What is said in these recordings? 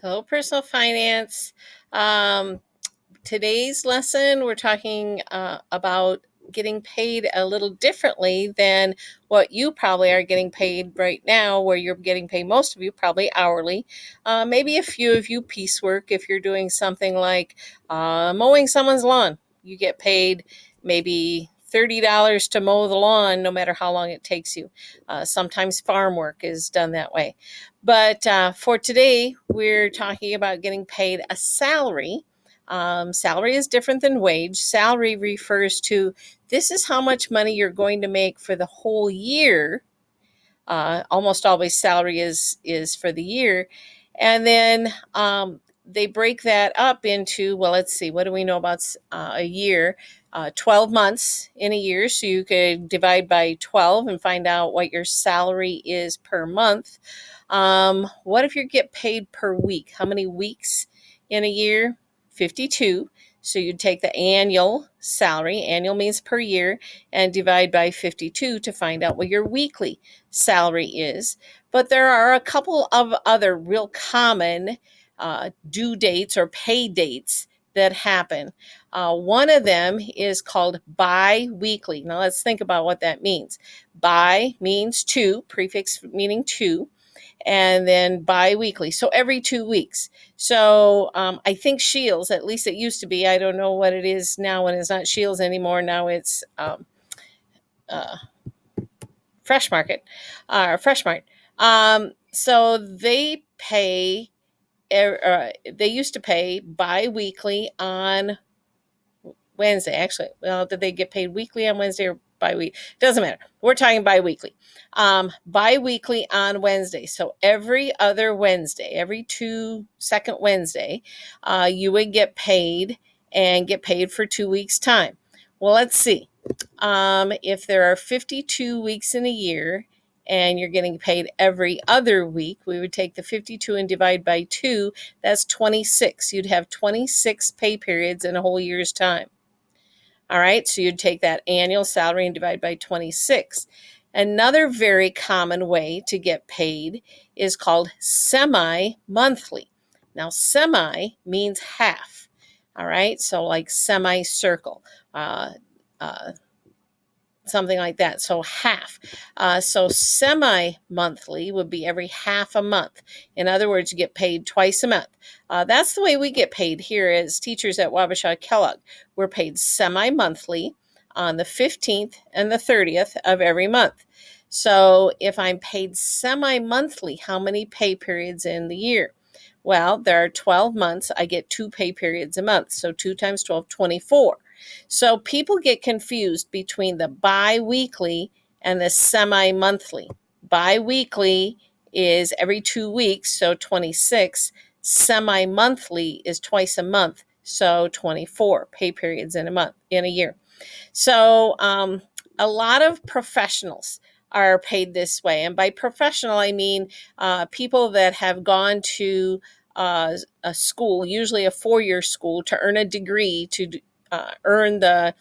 Hello, personal finance. Um, Today's lesson, we're talking about getting paid a little differently than what you probably are getting paid right now, where you're getting paid, most of you probably hourly. Maybe a few of you piecework. If you're doing something like mowing someone's lawn, you get paid maybe $30 to mow the lawn, no matter how long it takes you. Sometimes farm work is done that way. But for today, we're talking about getting paid a salary. Salary is different than wage. Salary refers to this is how much money you're going to make for the whole year. Almost always salary is for the year, and then they break that up into, well, let's see, what do we know about a year? 12 months in a year, so you could divide by 12 and find out what your salary is per month. What if you get paid per week? How many weeks in a year? 52. So you'd take the annual salary, annual means per year, and divide by 52 to find out what your weekly salary is. But there are a couple of other real common due dates or pay dates that happen. One of them is called bi-weekly. Now let's think about what that means. Bi means two, prefix meaning two, and then bi-weekly, so every 2 weeks. So I think Shields, at least it used to be, I don't know what it is now when it's not Shields anymore. Now it's uh, Fresh Market, Fresh Mart. So they used to pay bi-weekly on Wednesday. Actually, well, did they get paid weekly on Wednesday or bi-week? Doesn't matter. We're talking bi-weekly. Bi-weekly on Wednesday. So every other Wednesday, every second Wednesday, you would get paid and get paid for 2 weeks' time. Well, let's see. If there are 52 weeks in a year and you're getting paid every other week, we would take the 52 and divide by 2. That's 26. You'd have 26 pay periods in a whole year's time. All right, so you'd take that annual salary and divide by 26. Another very common way to get paid is called semi-monthly. Now, semi means half. All right, so like semicircle, uh, uh, something like that. So half. So semi-monthly would be every half a month. In other words, you get paid twice a month. That's the way we get paid here as teachers at Wabasha Kellogg. We're paid semi-monthly on the 15th and the 30th of every month. So if I'm paid semi-monthly, how many pay periods in the year? Well, there are 12 months. I get 2 pay periods a month. So 2 times 12, 24. So people get confused between the bi-weekly and the semi-monthly. Bi-weekly is every 2 weeks, so 26. Semi-monthly is twice a month, so 24 pay periods in a year. So a lot of professionals are paid this way. And by professional, I mean people that have gone to a school, usually a 4-year school, to earn a degree to earn the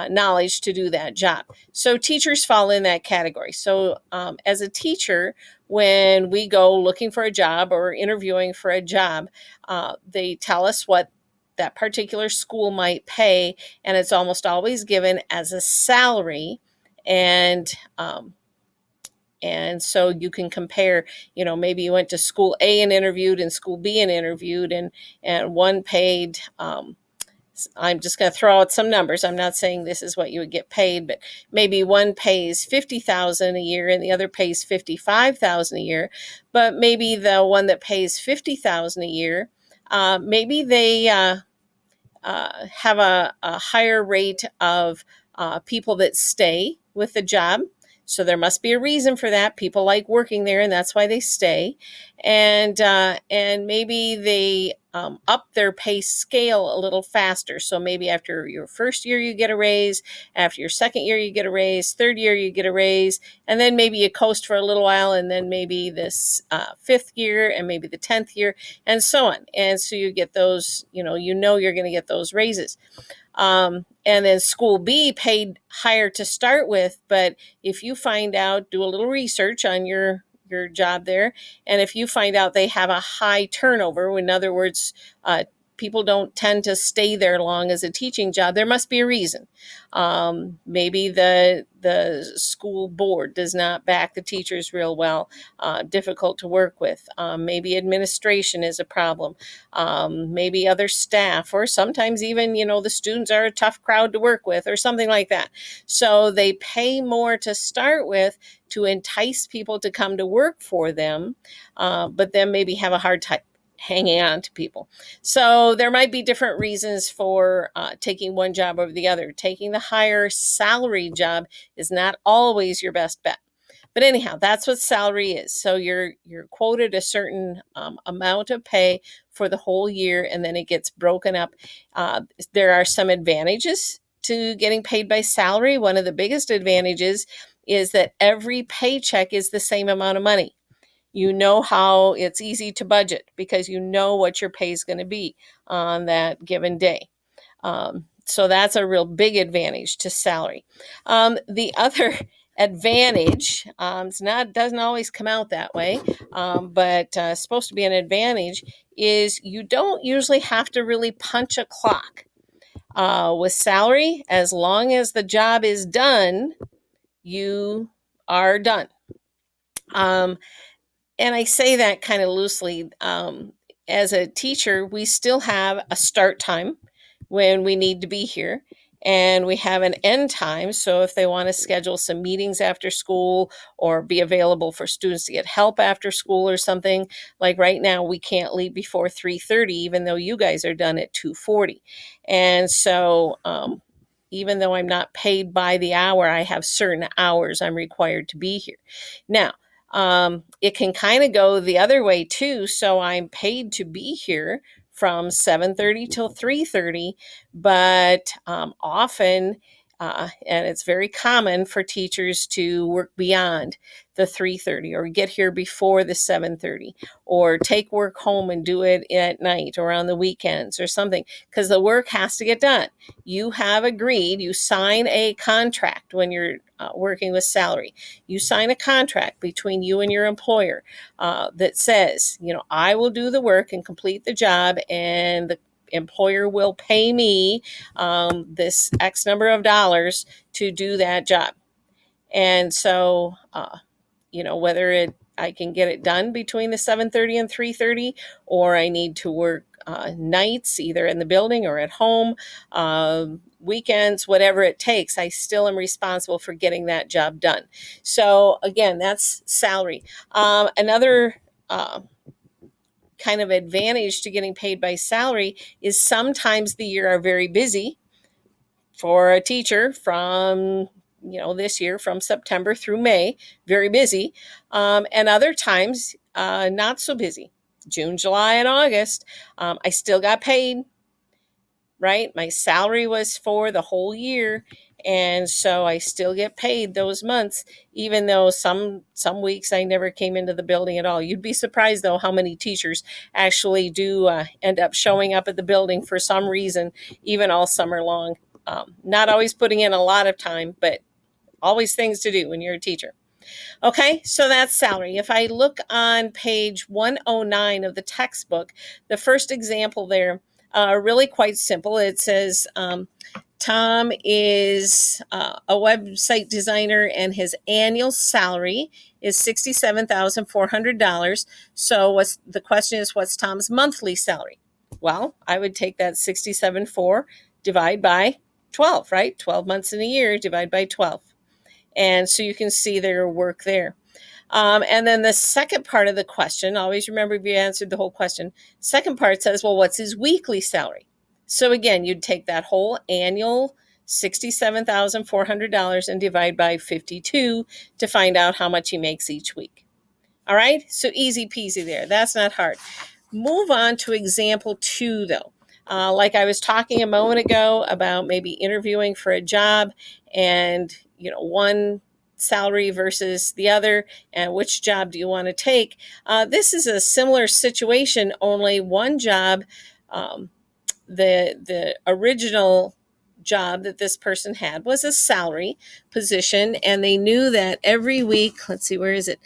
knowledge to do that job. So teachers fall in that category. So as a teacher, when we go looking for a job or interviewing for a job, they tell us what that particular school might pay, and it's almost always given as a salary. And so you can compare, maybe you went to school A and interviewed and school B and interviewed, and one paid, I'm just going to throw out some numbers. I'm not saying this is what you would get paid, but maybe one pays $50,000 a year and the other pays $55,000 a year. But maybe the one that pays $50,000 a year, maybe they have a higher rate of people that stay with the job. So there must be a reason for that. People like working there, and that's why they stay. And maybe they up their pay scale a little faster. So maybe after your first year you get a raise, after your second year you get a raise, third year you get a raise, and then maybe you coast for a little while, and then maybe this fifth year, and maybe the 10th year, and so on. And so you get those. You're going to get those raises. And then school B paid higher to start with, but if you find out, do a little research on your your job there. And if you find out they have a high turnover, in other words, people don't tend to stay there long as a teaching job, there must be a reason. Maybe the school board does not back the teachers real well, difficult to work with. Maybe administration is a problem. Maybe other staff, or sometimes even, the students are a tough crowd to work with or something like that. So they pay more to start with to entice people to come to work for them, but then maybe have a hard time hanging on to people. So there might be different reasons for taking one job over the other. Taking the higher salary job is not always your best bet. But anyhow, that's what salary is. So you're quoted a certain amount of pay for the whole year, and then it gets broken up. There are some advantages to getting paid by salary. One of the biggest advantages is that every paycheck is the same amount of money. You know how it's easy to budget because you know what your pay is going to be on that given day. So that's a real big advantage to salary. The other advantage, doesn't always come out that way, but supposed to be an advantage, is you don't usually have to really punch a clock. With salary, as long as the job is done, you are done. And I say that kind of loosely. As a teacher, we still have a start time when we need to be here, and we have an end time. So if they want to schedule some meetings after school or be available for students to get help after school or something, like right now, we can't leave before 3:30, even though you guys are done at 2:40. And so even though I'm not paid by the hour, I have certain hours I'm required to be here. Now, it can kind of go the other way too. So I'm paid to be here from 7:30 till 3:30, but often, and it's very common for teachers to work beyond the 3:30 or get here before the 7:30 or take work home and do it at night or on the weekends or something, because the work has to get done. You have agreed, you sign a contract when you're working with salary. You sign a contract between you and your employer that says, I will do the work and complete the job, and the employer will pay me this X number of dollars to do that job. And so, whether I can get it done between the 7:30 and 3:30, or I need to work nights, either in the building or at home, weekends, whatever it takes, I still am responsible for getting that job done. So again, that's salary. Another kind of advantage to getting paid by salary is sometimes the year are very busy for a teacher from this year from September through May, very busy. And other times, not so busy. June, July, and August, I still got paid, right? My salary was for the whole year. And so I still get paid those months, even though some weeks I never came into the building at all. You'd be surprised, though, how many teachers actually do end up showing up at the building for some reason, even all summer long. Not always putting in a lot of time, but always things to do when you're a teacher. Okay, so that's salary. If I look on page 109 of the textbook, the first example there, really quite simple. It says, Tom is a website designer and his annual salary is $67,400. So the question is, what's Tom's monthly salary? Well, I would take that 67.4, divide by 12, right? 12 months in a year, divide by 12. And so you can see their work there. And then the second part of the question, always remember if you answered the whole question, second part says, well, what's his weekly salary? So again, you'd take that whole annual $67,400 and divide by 52 to find out how much he makes each week. All right, so easy peasy there. That's not hard. Move on to example 2, though. Like I was talking a moment ago about maybe interviewing for a job and, one salary versus the other, and which job do you want to take? This is a similar situation, only one job, the original job that this person had was a salary position, and they knew that every week, let's see, where is it?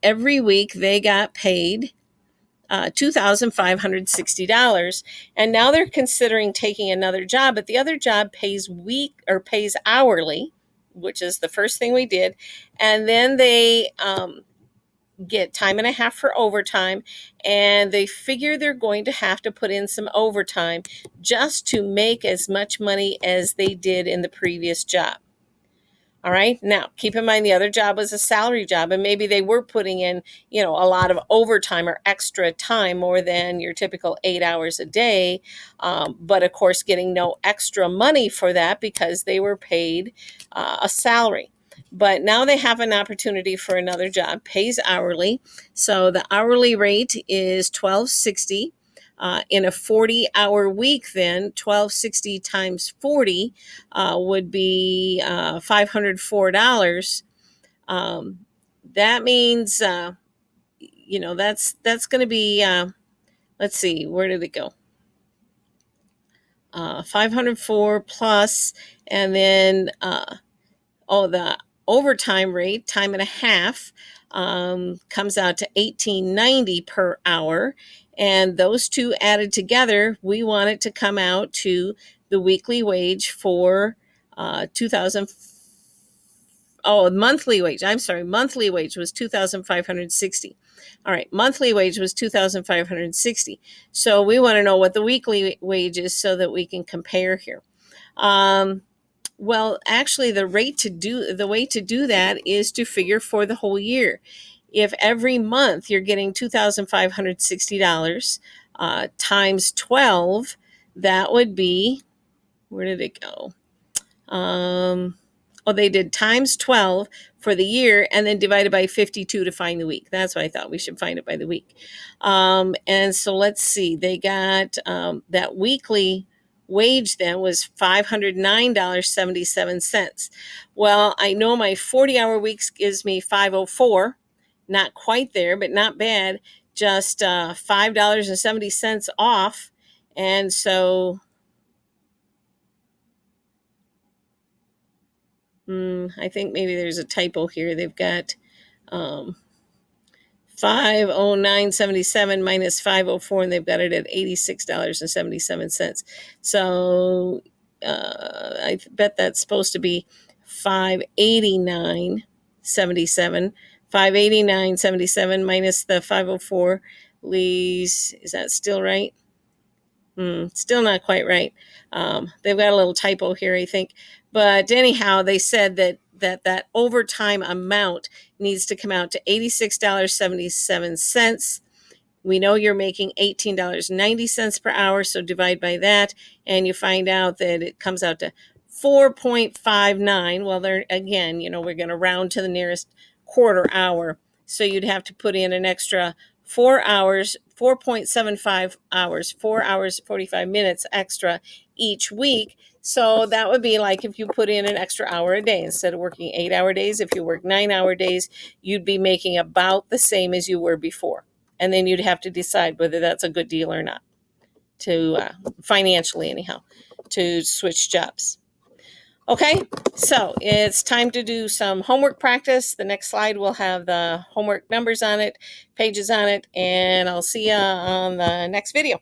every week they got paid $2,560, and now they're considering taking another job, but the other job pays hourly, which is the first thing we did, and then they get time and a half for overtime, and they figure they're going to have to put in some overtime just to make as much money as they did in the previous job. All right. Now, keep in mind the other job was a salary job, and maybe they were putting in, a lot of overtime or extra time, more than your typical 8 hours a day. But of course, getting no extra money for that because they were paid a salary. But now they have an opportunity for another job, pays hourly. So the hourly rate is $12.60. In a 40-hour week, then $12.60 times 40 would be $504. That means that's going to be let's see, where did it go? 504 plus, and then the overtime rate, time and a half, comes out to $18.90 per hour. And those two added together, we want it to come out to the weekly wage for monthly wage. I'm sorry, monthly wage was $2,560. All right, monthly wage was $2,560. So we want to know what the weekly wage is so that we can compare here. Well, actually, the way to do that is to figure for the whole year. If every month you're getting $2,560 times 12, that would be, where did it go? They did times 12 for the year and then divided by 52 to find the week. That's what I thought. We should find it by the week. And so let's see. They got that weekly wage then was $509.77. Well, I know my 40-hour weeks gives me $504. Not quite there, but not bad. Just $5.70 off. And so I think maybe there's a typo here. They've got 509.77 minus 504, and they've got it at $86.77. So I bet that's supposed to be 589.77. 589.77 minus the 504 leaves, is that still right? Still not quite right. They've got a little typo here, I think. But anyhow, they said that overtime amount needs to come out to $86.77. We know you're making $18.90 per hour, so divide by that, and you find out that it comes out to 4.59. Well, there again, we're going to round to the nearest quarter hour, so you'd have to put in an extra 4 hours, 4.75 hours, 4 hours, 45 minutes extra each week. So that would be like if you put in an extra hour a day instead of working 8-hour days. If you work 9-hour days, you'd be making about the same as you were before. And then you'd have to decide whether that's a good deal or not, to financially anyhow, to switch jobs. Okay, so it's time to do some homework practice. The next slide will have the homework numbers on it, pages on it, and I'll see you on the next video.